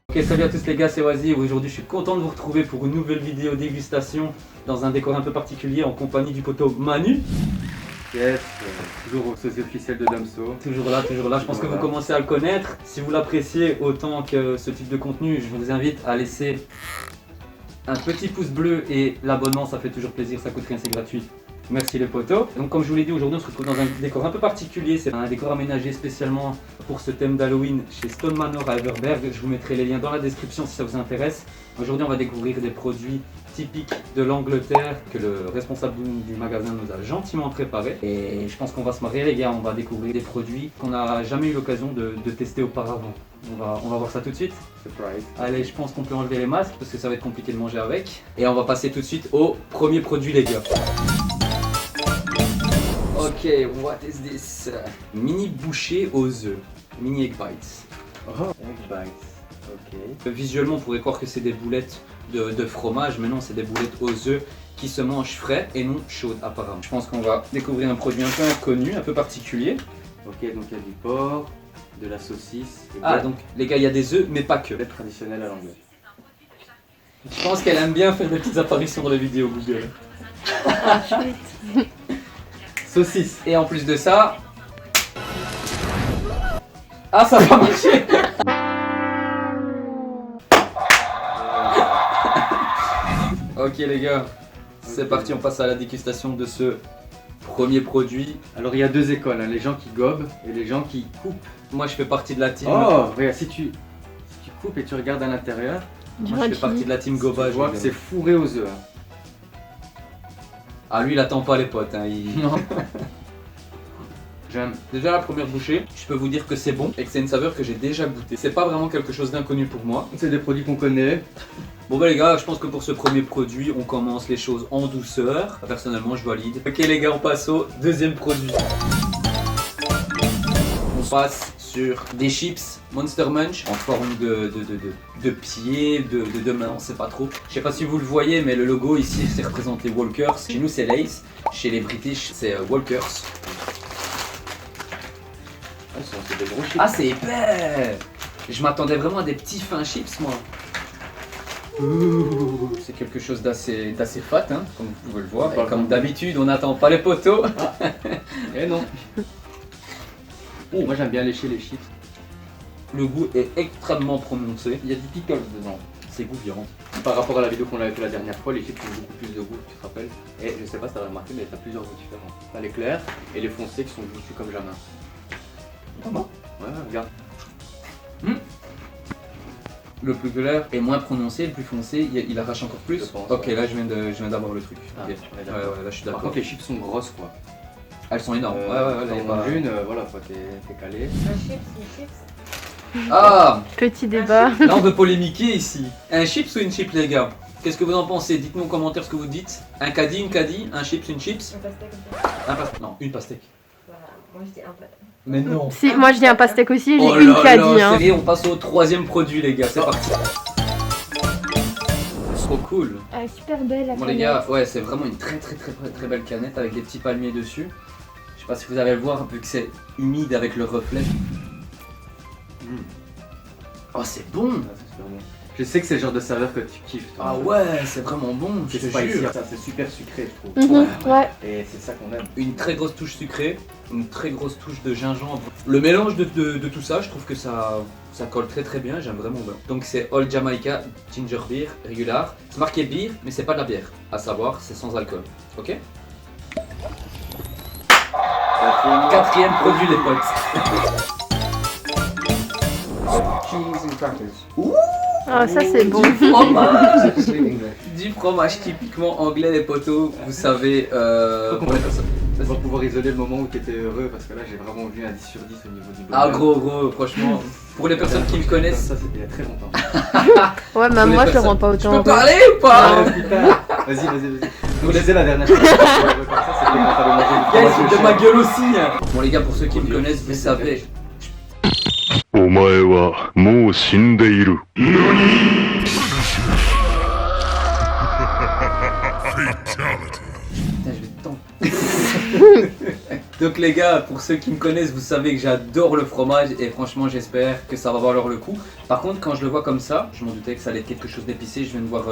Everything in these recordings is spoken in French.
Ok, salut à tous les gars, c'est Wazi. Aujourd'hui je suis content de vous retrouver pour une nouvelle vidéo dégustation dans un décor un peu particulier en compagnie du poteau Manu. Yes, toujours au sosie officiel de Damso. Toujours là, je pense que vous commencez à le connaître. Si vous l'appréciez autant que ce type de contenu, je vous invite à laisser un petit pouce bleu et l'abonnement, ça fait toujours plaisir, ça coûte rien, c'est gratuit. Merci les potos. Donc comme je vous l'ai dit, aujourd'hui on se retrouve dans un décor un peu particulier. C'est un décor aménagé spécialement pour ce thème d'Halloween chez Stone Manor à Everberg. Je vous mettrai les liens dans la description si ça vous intéresse. Aujourd'hui on va découvrir des produits typiques de l'Angleterre que le responsable du magasin nous a gentiment préparé. Et je pense qu'on va se marrer les gars, on va découvrir des produits qu'on n'a jamais eu l'occasion de tester auparavant. On va voir ça tout de suite. Surprise. Allez, je pense qu'on peut enlever les masques parce que ça va être compliqué de manger avec. Et on va passer tout de suite au premier produit les gars. Ok, what is this? Mini bouchée aux œufs, mini egg bites. Oh, egg bites. Ok. Visuellement, on pourrait croire que c'est des boulettes de fromage, mais non, c'est des boulettes aux œufs qui se mangent frais et non chaudes apparemment. Je pense qu'on va découvrir un produit un peu inconnu, un peu particulier. Ok, donc il y a du porc, de la saucisse. Donc les gars, il y a des œufs, mais pas que. Boulettes traditionnelles à l'anglais. Je pense qu'elle aime bien faire des petites apparitions dans les vidéos Google. Saucisse. Et en plus de ça... Ah, ça va marcher. Ok les gars, c'est parti, on passe à la dégustation de ce premier produit. Alors il y a deux écoles, hein, les gens qui gobent et les gens qui coupent. Moi je fais partie de la team... Oh, regarde, si tu coupes et tu regardes à l'intérieur, Moi je fais partie de la team gobage. tu vois que c'est fourré aux œufs. Hein. Ah lui il attend pas les potes, hein, Non. J'aime. Déjà la première bouchée, je peux vous dire que c'est bon et que c'est une saveur que j'ai déjà goûtée. C'est pas vraiment quelque chose d'inconnu pour moi. C'est des produits qu'on connaît. Bon bah les gars, je pense que pour ce premier produit, on commence les choses en douceur. Personnellement, je valide. Ok les gars, on passe au deuxième produit. On passe sur des chips Monster Munch en forme de pied, de main, on sait pas trop. Je sais pas si vous le voyez, mais le logo ici c'est représenté Walkers. Chez nous c'est Lay's, chez les British c'est Walkers. C'est des gros chips. Ah c'est épais. Je m'attendais vraiment à des petits fins chips moi. C'est quelque chose d'assez fat, hein, comme vous pouvez le voir. Et comme d'habitude, on n'attend pas les poteaux. Eh non. Oh, moi j'aime bien lécher les chips. Le goût est extrêmement prononcé. Il y a du pickles dedans. C'est goût viande. Par rapport à la vidéo qu'on avait fait la dernière fois, les chips ont beaucoup plus de goût, tu te rappelles. Et je sais pas si t'as remarqué, mais t'as plusieurs goûts différents. T'as les clairs et les foncés qui sont goûtus comme jamais. Comment? Ouais, regarde. Le plus clair est moins prononcé, le plus foncé, il arrache encore plus. Je pense, ok, ouais. là je viens d'avoir le truc. Ah, Ok. ouais, Ouais, là je suis Par d'accord. contre, les chips sont grosses quoi. Elles sont énormes. Là, là, y a on pas- mange une, voilà quoi, t'es calé. Ah, Petit débat. là on veut polémiquer ici. Un chips ou une chip les gars? Qu'est-ce que vous en pensez? Dites-nous en commentaire ce que vous dites. Un caddie, une caddie, un chips, une chips. Un pastèque comme ça. Non, une pastèque. Voilà. Moi je dis un plat. Mais non. Si, moi je dis un pastèque aussi, j'ai Oh une là caddie. là, Hein. sérieux, on passe au troisième produit les gars, c'est parti. Trop cool. Super belle la Bon les gars, ouais c'est vraiment une très belle canette avec des petits palmiers dessus. Je sais pas si vous allez le voir vu que c'est humide avec le reflet. Oh c'est bon. Ah, c'est super bon. Je sais que c'est le genre de saveur que tu kiffes. Toi. Ah ouais, c'est vraiment bon, je c'est te spicy, jure. ça c'est super sucré, je trouve. Ouais. Et c'est ça qu'on aime. Une très grosse touche sucrée, une très grosse touche de gingembre. Le mélange de tout ça, je trouve que ça colle très très bien, j'aime vraiment bien. Donc c'est Old Jamaica Ginger Beer Regular. C'est marqué beer, mais c'est pas de la bière. À savoir, c'est sans alcool. Ok? Quatrième produit, les potes. Cheese and crackers. Ah, ça c'est bon. Du fromage. Actually English. Du fromage typiquement anglais, les potos. Vous savez, Faut qu'on mette ça. On va pouvoir isoler le moment où tu étais heureux parce que là j'ai vraiment vu un 10 sur 10 au niveau du bonheur. Ah gros, franchement, pour les personnes qui me connaissent. Ça c'était il y a très longtemps. Ouais, mais Pour les moi je le personnes- rends pas Je autant. peux parler ou pas? Ah, putain. Vas-y. Nous laissez la dernière fois. Comme ça c'était quand t'allais manger du Guys, fromage de de ma chèvre. gueule aussi. Bon les gars, pour ceux qui me connaissent, vous savez. お前はもう死んでいる。 Putain, je vais te Donc les gars, pour ceux qui me connaissent, vous savez que j'adore le fromage et franchement j'espère que ça va valoir le coup. Par contre quand je le vois comme ça, je m'en doutais que ça allait être quelque chose d'épicé, je viens de voir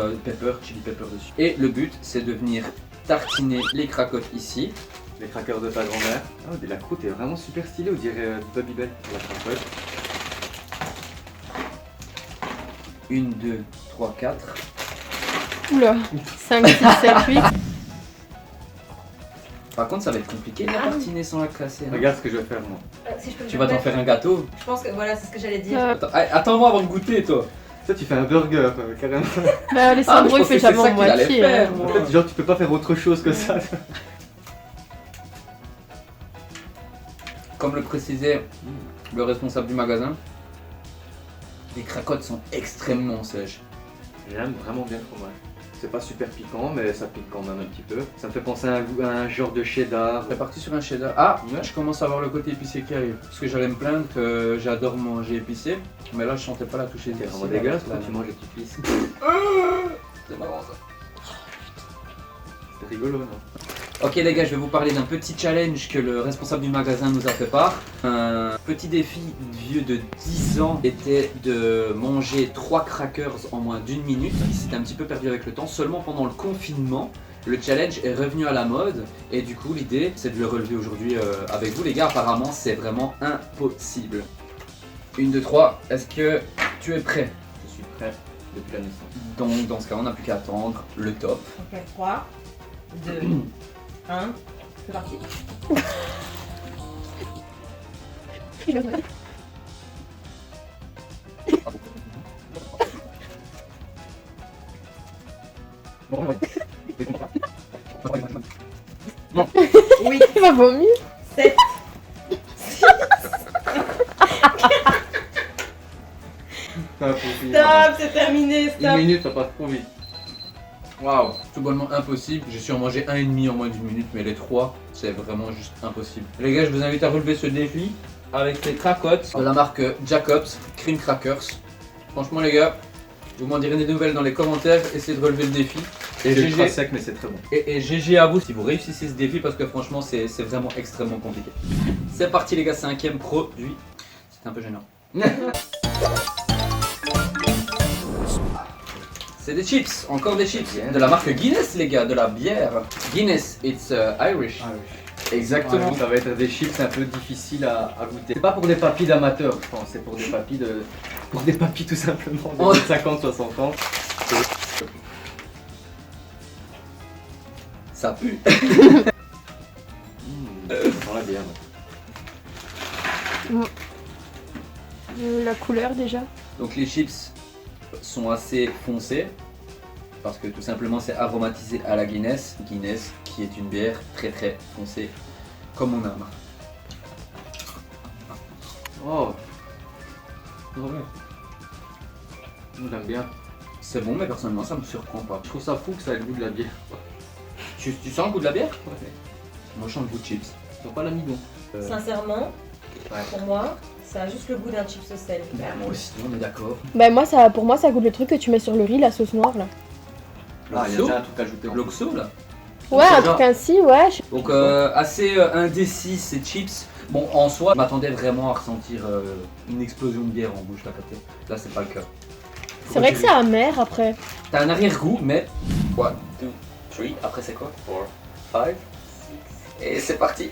chili pepper dessus. Et le but c'est de venir tartiner les cracottes ici. Les crackers de ta grand-mère. Ah mais la croûte est vraiment super stylée, on dirait Babybel pour la cracotte. 1, 2, 3, 4. Oula. 5, 6, 7, 8. Par contre ça va être compliqué de la tartiner sans la casser. hein. Regarde ce que je vais faire moi. Si je peux me Tu vas t'en permettre, faire un gâteau. Je pense que voilà, c'est ce que j'allais dire. Attends-moi avant de goûter toi. Ça tu fais un burger carrément. Bah, Alessandro Ah, il je fait pensais que jamais c'est en ça qu'il allait moitié. faire, hein. moi. En fait genre tu peux pas faire autre chose que ça. Comme le précisait le responsable du magasin, les cracottes sont extrêmement sèches. J'aime vraiment bien le fromage. C'est pas super piquant mais ça pique quand même un petit peu. Ça me fait penser à un genre de cheddar. On est parti sur un cheddar. Ah, Ouais. je commence à voir le côté épicé qui arrive. Parce que j'allais me plaindre que j'adore manger épicé, mais là je sentais pas la touche C'est épicée. vraiment dégueulasse quand tu manges les petites pisses. C'est marrant ça. C'est rigolo non? Ok les gars, je vais vous parler d'un petit challenge que le responsable du magasin nous a fait part. Un petit défi vieux de 10 ans était de manger 3 crackers en moins d'1 minute. Il s'était un petit peu perdu avec le temps. Seulement pendant le confinement, le challenge est revenu à la mode. Et du coup l'idée c'est de le relever aujourd'hui avec vous les gars. Apparemment c'est vraiment impossible. 1, 2, 3, est-ce que tu es prêt? Je suis prêt depuis la naissance. Donc dans ce cas on n'a plus qu'à attendre le top. Ok, 3, 2, 1, c'est parti. Oui, Il va vomir. 7, stop, c'est terminé, Une stop. minute ça passe trop vite. Waouh, tout bonnement impossible. J'ai su en manger 1,5 en moins d'1 minute, mais les 3, c'est vraiment juste impossible. Les gars, je vous invite à relever ce défi avec les cracottes de la marque Jacobs Cream Crackers. Franchement, les gars, vous m'en direz des nouvelles dans les commentaires. Essayez de relever le défi. Et C'est ultra GG, sec mais c'est très bon. et GG à vous si vous réussissez ce défi parce que franchement, c'est vraiment extrêmement compliqué. C'est parti, les gars, 5e produit. C'est un peu gênant. C'est des chips, encore des chips, de la marque Guinness les gars, de la bière. Guinness, it's Irish. Exactement. Ça va être des chips un peu difficiles à goûter. C'est pas pour des papis d'amateurs je pense, c'est pour des papis de. Pour des papis tout simplement de Oh. 50-60 ans. Ça pue. Ça sent la bière. La couleur déjà. Donc les chips sont assez foncés parce que tout simplement c'est aromatisé à la Guinness. Guinness qui est une bière très très foncée comme on aime. Oh. Trop bien. J'aime bien. C'est bon mais personnellement ça me surprend pas. Je trouve ça fou que ça ait le goût de la bière. Tu sens le goût de la bière? Moi je sens le goût de chips. Ils ont pas l'amidon. Sincèrement, Ouais. pour moi, ça a juste le goût d'un chips au sel. Moi aussi, on est d'accord. Bah pour moi ça goûte le truc que tu mets sur le riz, la sauce noire là. Ah, il y a déjà un truc ajouté en plus. L'oxo là. Ouais, C'est un genre- truc ainsi, ouais. Donc assez indécis ces chips. Bon en soi, je m'attendais vraiment à ressentir une explosion de bière en bouche là capté. Là c'est pas le cas. C'est vrai que c'est amer après. T'as un arrière-goût, mais. 1, 2, 3. Après, c'est quoi? 4, 5, 6. Et c'est parti!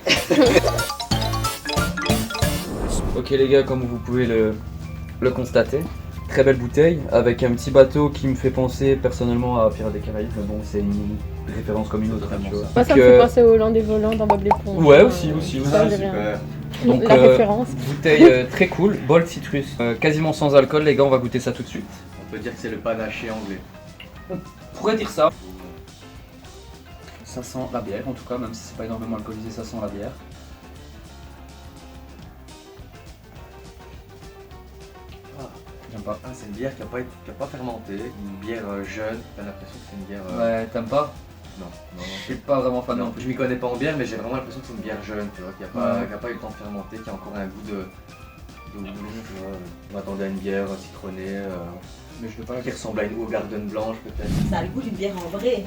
Ok, les gars, comme vous pouvez le constater, très belle bouteille avec un petit bateau qui me fait penser personnellement à Pirates des Caraïbes. Mais bon, c'est une référence comme une autre, hein, tu vois. Moi, ça me fait penser au Land des volants dans Bob l'éponge. Ouais, aussi. Ça, j'ai Super. Donc, la référence. bouteille très cool, Bold Citrus, quasiment sans alcool, les gars, on va goûter ça tout de suite. On peut dire que c'est le panaché anglais. On pourrait dire ça. Ça sent la bière, en tout cas, même si c'est pas énormément alcoolisé, ça sent la bière. J'aime pas. Ah, c'est une bière qui a pas fermenté, une bière jeune. T'as l'impression que c'est une bière. Ouais, t'aimes pas? Non, Je suis pas vraiment fan non non. plus. Je m'y connais pas en bière, mais j'ai vraiment l'impression que c'est une bière jeune, tu vois, qui a pas eu le temps de fermenter, qui a encore un goût de houblon, tu vois. On m'attendait à une bière citronnée, Mais je veux pas qui ressemble à une Hoegaarden blanche peut-être. Ça a le goût d'une bière ambrée.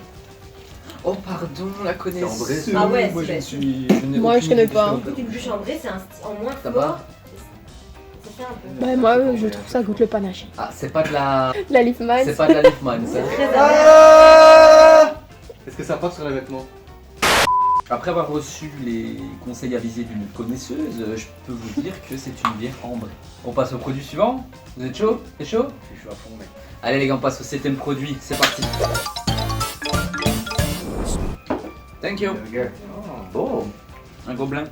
Oh pardon, la connaissance. C'est ambré, Ah ouais, Moi c'est- Moi, je connais pas. Le goût d'une bûche ambrée, c'est en moins T'as fort. pas? C'est ça un peu. Bah, moi, je trouve ça goûte le panaché. Ah, c'est pas de la. La Leafman. C'est pas de la Leafman, ça. Très amer. Ah Est-ce que ça passe sur les vêtements? Après avoir reçu les conseils avisés d'une connaisseuse, je peux vous dire que c'est une bière ambrée. On passe au produit suivant. Vous êtes chaud? C'est chaud? Je suis à fond, mec. Allez les gars, on passe au 7ème produit, c'est parti. Thank you. Oh, un gobelin.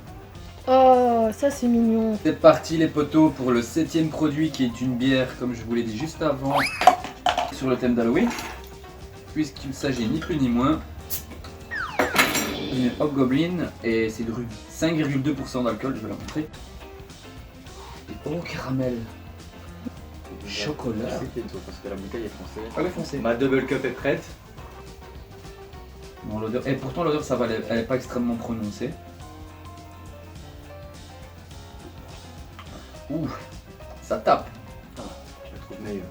Oh, ça c'est mignon. C'est parti les potos pour le 7ème produit qui est une bière, comme je vous l'ai dit juste avant, sur le thème d'Halloween. Puisqu'il s'agit ni plus ni moins d'une Hobgoblin et c'est de 5,2% d'alcool, je vais la montrer. Oh caramel. Chocolat. C'est qui est toi, parce que la bouteille est foncée. Ah oui foncé. Ma double cup est prête. Bon, l'odeur. Et pourtant l'odeur ça va, elle est pas extrêmement prononcée. Ouh, ça tape. Je la trouve meilleure.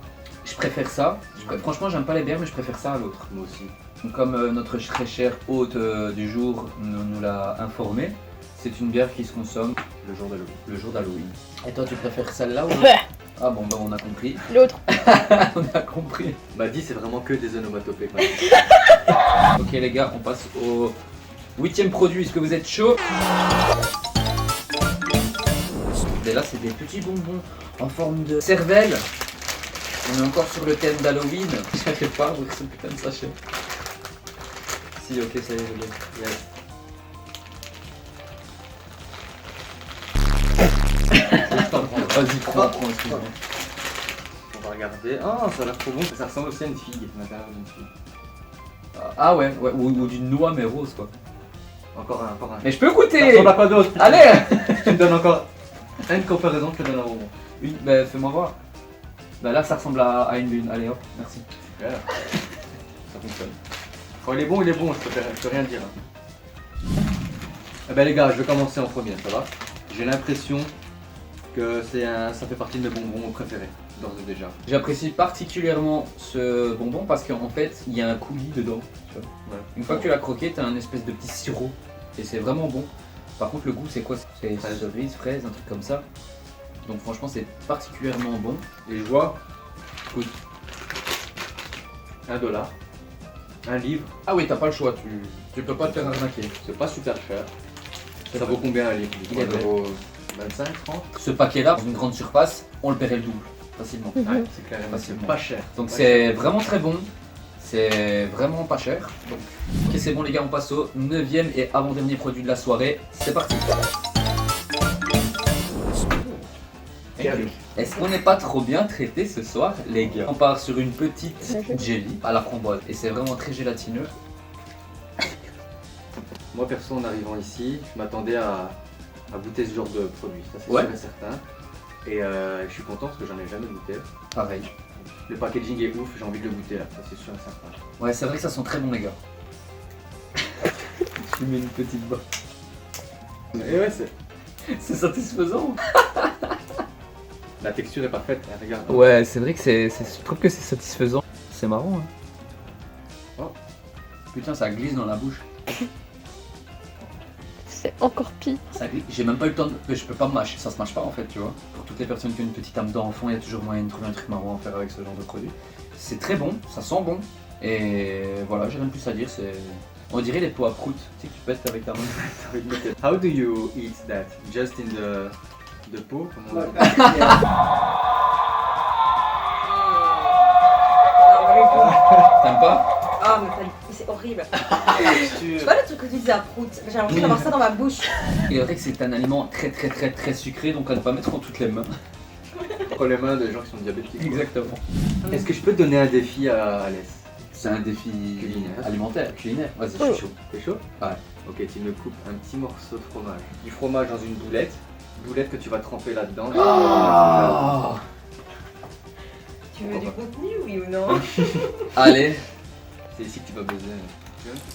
Je préfère ça. Franchement j'aime pas les bières mais je préfère ça à l'autre. Moi aussi. Donc, comme notre très cher hôte du jour nous l'a informé, c'est une bière qui se consomme Le jour d'Halloween. le jour d'Halloween. Et toi tu préfères celle-là ou Ouais. Ah bon bah on a compris. L'autre. On a compris. M'a dit c'est vraiment que des onomatopées quand même. Ok les gars, on passe au 8ème produit. Est-ce que vous êtes chaud? Et là c'est des petits bonbons en forme de cervelle. On est encore sur le thème d'Halloween. J'arrive pas à ouvrir ce putain de sachet. Si ok ça y est, je l'ai. Yes. Vas-y prends, excuse-moi. On va regarder. Ah, ça a l'air trop bon. Ça ressemble aussi à une figue, l'intérieur d'une figue. Ah ouais, ou d'une noix mais rose quoi. Encore un. Mais je peux Ça goûter. ressemble à quoi d'autre? Allez. Tu me donnes encore une comparaison, je te donne un bonbon. Bah fais-moi voir. Bah là ça ressemble à une lune. Allez hop, merci. Voilà. Ça fonctionne. Quand il est bon, je peux rien dire. Hein. Eh ben les gars, je vais commencer en premier, ça va? J'ai l'impression que ça fait partie de mes bonbons préférés, d'ores et déjà. J'apprécie particulièrement ce bonbon parce qu'en fait il y a un coulis dedans. Tu vois. Ouais. Une fois que tu l'as croqué, t'as un espèce de petit sirop et c'est vraiment bon. Par contre le goût c'est quoi? C'est cerise, fraise, un truc comme ça. Donc franchement c'est particulièrement bon. Et je vois, écoute, $1, un livre, Ah oui t'as pas le choix, tu peux pas te faire arnaquer. c'est pas super cher. Ça vaut combien un livre? Il est vrai. 25, 30? Ce paquet là, dans une grande surface, on le paierait le double, facilement. Ouais, c'est clair, Facilement. c'est pas cher. Donc Pas c'est cher. vraiment très bon, c'est vraiment pas cher. Donc, ok c'est bon les gars, on passe au 9ème et avant-dernier produit de la soirée. C'est parti. Quel- Est-ce qu'on n'est pas trop bien traité ce soir les gars? On part sur une petite jelly à la framboise et c'est vraiment très gélatineux. Moi perso en arrivant ici, je m'attendais à goûter ce genre de produit, ça c'est Ouais. sûr et certain. Et je suis content parce que j'en ai jamais goûté. Pareil. Le packaging est ouf, j'ai envie de le goûter là, ça c'est sûr et certain. Ouais c'est vrai que ça sent très bon les gars. Je lui mets une petite barre. Et ouais, C'est satisfaisant. la texture est parfaite, hein, regarde. Ouais c'est vrai que je trouve que c'est satisfaisant. C'est marrant hein. Oh. Putain ça glisse dans la bouche. c'est encore pire. J'ai même pas eu le temps de... Je peux pas mâcher, ça se mâche pas en fait, tu vois. Pour toutes les personnes qui ont une petite âme d'enfant, il y a toujours moyen de trouver un truc marrant à faire avec ce genre de produit. C'est très bon, ça sent bon. Et voilà, j'ai rien de plus à dire, c'est... On dirait les pots à prout, tu sais que tu pètes avec ta main. How do you eat that? Just in the pot? Comment on dit? T'aimes pas? Ah, mais c'est horrible. Tu vois le truc que tu disais à prout? J'ai l'impression d'avoir ça dans ma bouche. Et c'est vrai que c'est un aliment très sucré, donc à ne pas mettre en toutes les mains. Entre les mains des gens qui sont diabétiques. Exactement. Est-ce que je peux te donner un défi à Alès? C'est un défi alimentaire, culinaire. Vas-y, je suis chaud. T'es chaud? Ouais. Ok, tu me coupes un petit morceau de fromage. Du fromage dans une boulette. Boulette que tu vas tremper là-dedans. Ah. Tu veux du contenu, oui ou non? Allez, C'est ici que tu vas baiser.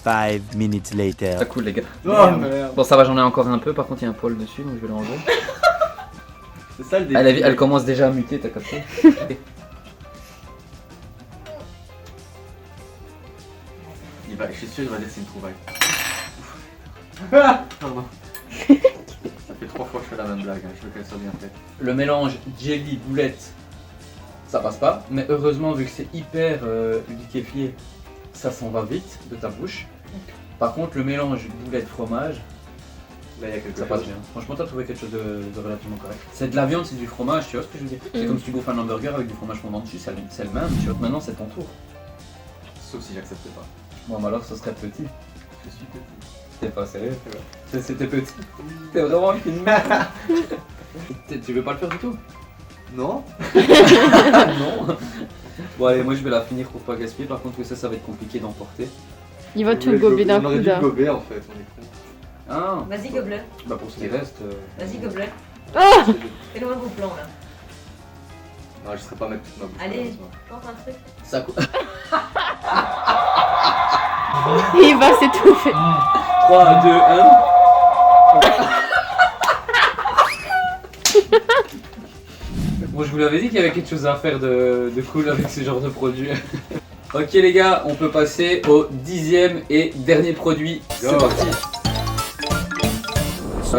5 minutes later. ça coule les gars. Oh merde! Bon ça va, j'en ai encore un peu, par contre il y a un poil dessus, donc je vais l'enlever. C'est ça le défi. Elle commence déjà à muter, t'as capté? Je suis sûr qu'il va dire que c'est une trouvaille. Pardon. Ça fait 3 fois que je fais la même blague, hein. Je veux qu'elle soit bien faite. Le mélange jelly, boulette, ça passe pas. Mais heureusement, vu que c'est hyper liquéfié, ça s'en va vite de ta bouche. Par contre, le mélange boulette fromage, Là, il y a quelque ça chose. passe bien. Franchement, t'as trouvé quelque chose de relativement correct. C'est de la viande, c'est du fromage, tu vois ce que je veux dire? C'est comme si tu bouffes un hamburger avec du fromage fondant dessus, c'est le même, tu vois. Maintenant, c'est ton tour. Sauf si j'acceptais pas. Bon, bah alors, ce serait petit. Je suis petit. T'es pas sérieux? C'était petit. T'es vraiment une merde. Tu veux pas le faire du tout? Non? Non. Bon allez, moi je vais la finir pour pas gaspiller. Par contre, ça va être compliqué d'emporter. Il va tout gober d'un On aurait coup dû là. le gober en fait, on est con. Ah. Vas-y, gobelet. Bah pour ce qui reste. Vas-y, gobelet. Ah, Fais-le un beau plan là. Non, je serais pas mettre toute ma bouche. Allez. malheureusement. Tente un truc. Ça coûte. il va s'étouffer. 3, 2, 1. Bon, je vous l'avais dit qu'il y avait quelque chose à faire de cool avec ce genre de produit. Ok les gars, on peut passer au 10e et dernier produit. C'est Go. parti.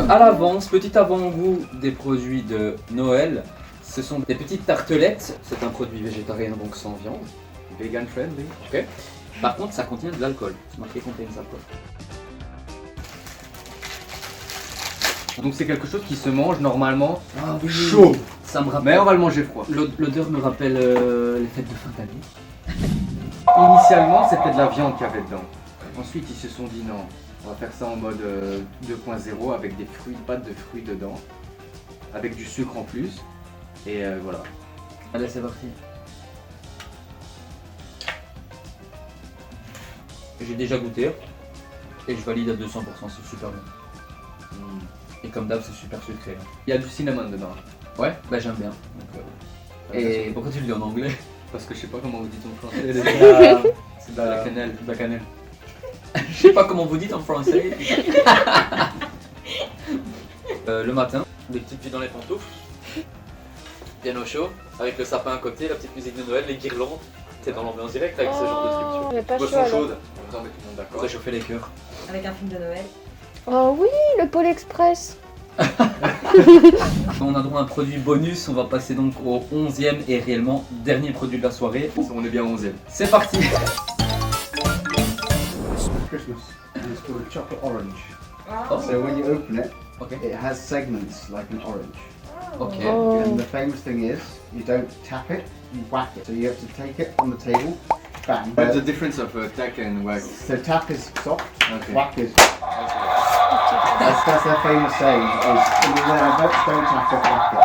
À l'avance, petit avant-goût des produits de Noël. Ce sont des petites tartelettes. C'est un produit végétarien donc sans viande. Vegan friendly. Ok. Par contre, ça contient de l'alcool. C'est marqué contient de l'alcool. Donc c'est quelque chose qui se mange normalement Ah oui. chaud. Ça me Mais rappelle. on va le manger froid. L'odeur me rappelle les fêtes de fin d'année. Initialement, c'était de la viande qu'il y avait dedans. Ensuite, ils se sont dit non, on va faire ça en mode 2.0 avec des fruits, pâtes de fruits dedans, avec du sucre en plus. Et voilà. Allez, c'est parti. J'ai déjà goûté et je valide à 200%, c'est super bon. Et comme d'hab, c'est super sucré. Il y a du cinnamon dedans. Ouais, bah j'aime bien. Donc, et pourquoi tu le dis en anglais? Parce que je sais pas comment vous dites en français. C'est de la cannelle. De la cannelle. Je sais pas comment vous dites en français. Le matin, les petits pieds dans les pantoufles, bien au chaud, avec le sapin à côté, la petite musique de Noël, les guirlandes. T'es dans l'ambiance directe avec ce genre de truc, tu vois. Mais pas chaud Boisson alors. chaude. On va mettre tout le monde d'accord. Réchauffer les cœurs. Avec un film de Noël. Oh oui, le Pôle Express. On a droit à un produit bonus, on va passer donc au 11e et réellement dernier produit de la soirée. On est bien 11e. C'est parti. Christmas, and it's called a chocolate orange. Oh, So when you open it, okay. it has segments like an orange. Okay. Oh. And the famous thing is, you don't tap it, you whack it. So you have to take it on the table, bang. What's the difference of tack and wax? So tap is soft, Okay. whack is. That's their famous saying. Is when you don't tap it, whack it.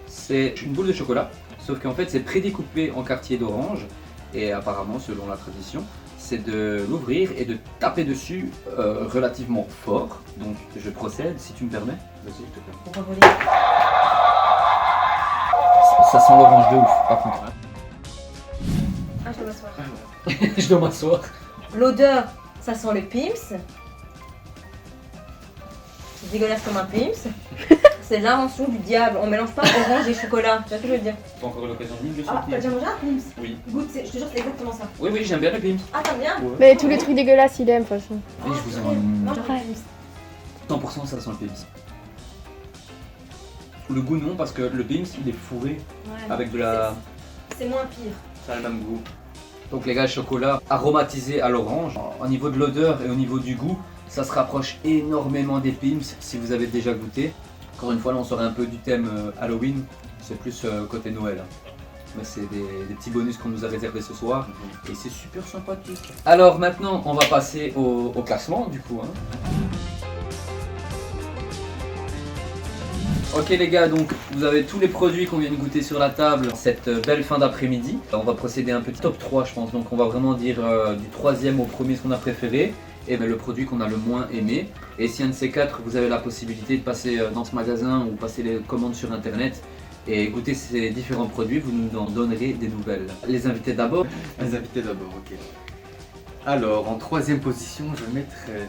C'est une boule de chocolat, sauf qu'en fait c'est prédécoupé en quartiers d'orange et apparemment selon la tradition c'est de l'ouvrir et de taper dessus relativement fort. Donc je procède si tu me permets. Vas-y, je te permets. Pour revoler. Ça sent l'orange de ouf par contre. Ah, je dois m'asseoir. Je dois m'asseoir. L'odeur, ça sent le Pim's. C'est dégueulasse comme un Pim's. c'est l'invention du diable. On mélange pas orange et chocolat. Tu vois ce que je veux dire? Pas encore eu l'occasion de goûter Ah, t'as déjà mangé un Pim's? Oui. Goûte, je te jure, c'est exactement ça. Oui, oui, j'aime bien le Pim's. Ah, t'aimes bien? Mais tous les trucs dégueulasses, il aime, de toute façon. Oui, je vous en... Mange le Ouais. Pim's. 100% ça sent le Pim's. Le goût non, parce que le Pim's il est fourré Ouais. avec de la... C'est moins pire. Ça a le même goût. Donc les gars, le chocolat aromatisé à l'orange, au niveau de l'odeur et au niveau du goût, ça se rapproche énormément des Pim's si vous avez déjà goûté. Encore une fois, là on sort un peu du thème Halloween, c'est plus côté Noël. Mais c'est des petits bonus qu'on nous a réservés ce soir et c'est super sympathique. Alors maintenant, on va passer au classement du coup. Hein. Ok les gars, donc vous avez tous les produits qu'on vient de goûter sur la table cette belle fin d'après-midi. On va procéder à un petit top 3 je pense, donc on va vraiment dire du troisième au premier ce qu'on a préféré et ben, le produit qu'on a le moins aimé. Et si un de ces quatre vous avez la possibilité de passer dans ce magasin ou passer les commandes sur internet et goûter ces différents produits, vous nous en donnerez des nouvelles. Les invités d'abord. Les invités d'abord, ok. Alors, en troisième position, je mettrais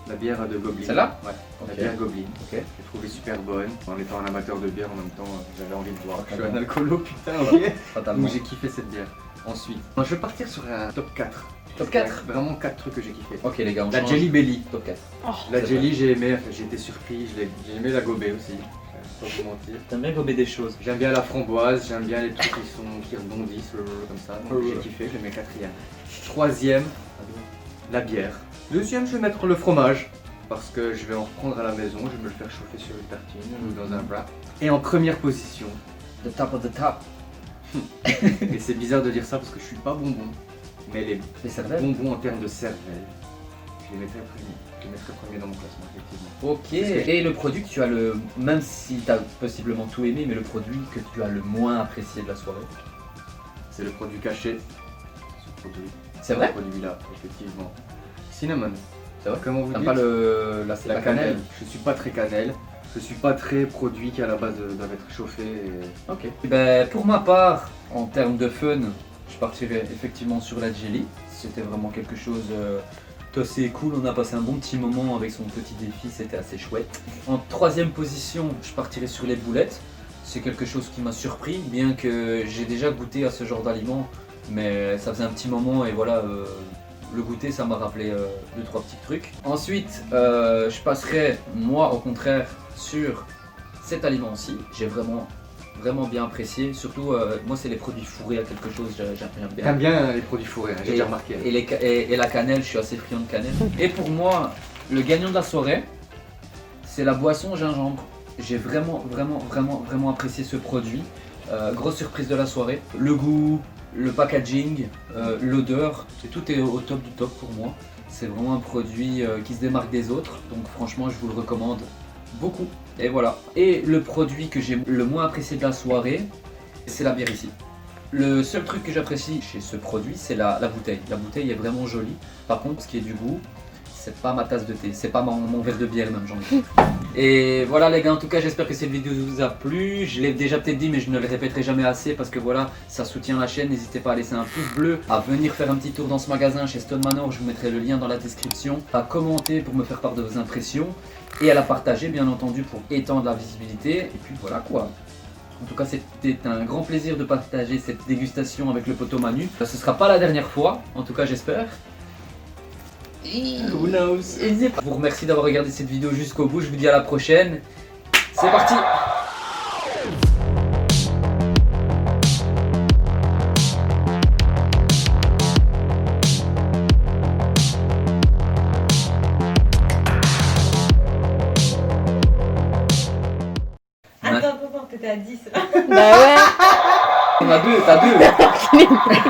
la bière de Goblin. Celle-là? Ouais, Ok. la bière Goblin. Ok. J'ai trouvé super bonne. En étant un amateur de bière, en même temps, j'avais envie de boire. Je suis Ah un bon. alcoolo, putain, ok. Totalement. Donc j'ai kiffé cette bière. Ensuite, moi, je vais partir sur un top 4. Top 4. Vraiment 4 trucs que j'ai kiffé. Ok les gars, on La change. Jelly Belly. Top 4. La C'est Jelly, j'ai aimé, enfin, j'ai été surpris. J'ai aimé la gobée aussi. Pas vous mentir. T'aimes bien gober des choses. J'aime bien la framboise, j'aime bien les trucs qui rebondissent comme ça. Donc j'ai kiffé, je mets quatrième. Troisième, la bière. Deuxième, je vais mettre le fromage. Parce que je vais en reprendre à la maison, je vais me le faire chauffer sur une tartine ou dans un wrap. Et en première position, The top of the top. et c'est bizarre de dire ça parce que je suis pas bonbon, mais les Les cervelles. bonbons en termes de cervelle, je les mettrais premier. Je les mettrais premier dans mon classement, effectivement. Ok. Et le produit que tu as le... Même si tu as possiblement tout aimé, mais le produit que tu as le moins apprécié de la soirée. C'est le produit caché. Ce produit. C'est vrai? Ce produit-là, effectivement. Cinnamon. C'est vrai? Comment vous T'aimes dites pas la cannelle? Je suis pas très cannelle. Je suis pas très produit qui à la base doivent être chauffé. Et... Ok. Ben, pour ma part, en termes de fun, je partirais effectivement sur la jelly. C'était vraiment quelque chose d'assez cool. On a passé un bon petit moment avec son petit défi, c'était assez chouette. En troisième position, je partirais sur les boulettes. C'est quelque chose qui m'a surpris, bien que j'ai déjà goûté à ce genre d'aliment, mais ça faisait un petit moment et voilà. Le goûter, ça m'a rappelé 2-3 petits trucs. Ensuite, je passerai, moi au contraire, sur cet aliment-ci. J'ai vraiment bien apprécié. Surtout, moi, c'est les produits fourrés à quelque chose, j'aime bien. T'aimes bien les produits fourrés, hein, j'ai déjà remarqué. Et la cannelle, je suis assez friand de cannelle. Et pour moi, le gagnant de la soirée, c'est la boisson au gingembre. J'ai vraiment apprécié ce produit. Grosse surprise de la soirée. Le goût, le packaging, l'odeur, tout est au top du top pour moi. C'est vraiment un produit qui se démarque des autres, donc franchement je vous le recommande beaucoup. Et voilà. Et le produit que j'ai le moins apprécié de la soirée, c'est la bière ici. Le seul truc que j'apprécie chez ce produit, c'est la bouteille. La bouteille est vraiment jolie. Par contre, ce qui est du goût, c'est pas ma tasse de thé, c'est pas mon verre de bière même, j'en ai. Et voilà les gars, en tout cas j'espère que cette vidéo vous a plu. Je l'ai déjà peut-être dit mais je ne le répéterai jamais assez parce que voilà, ça soutient la chaîne. N'hésitez pas à laisser un pouce bleu, à venir faire un petit tour dans ce magasin chez Stone Manor, je vous mettrai le lien dans la description, à commenter pour me faire part de vos impressions et à la partager bien entendu pour étendre la visibilité. Et puis voilà quoi. En tout cas c'était un grand plaisir de partager cette dégustation avec le poteau Manu. Ce sera pas la dernière fois, en tout cas j'espère. Who knows? Je vous remercie d'avoir regardé cette vidéo jusqu'au bout, je vous dis à la prochaine. C'est parti! Attends, t'étais à 10 là. Bah ouais. On a deux, t'as deux!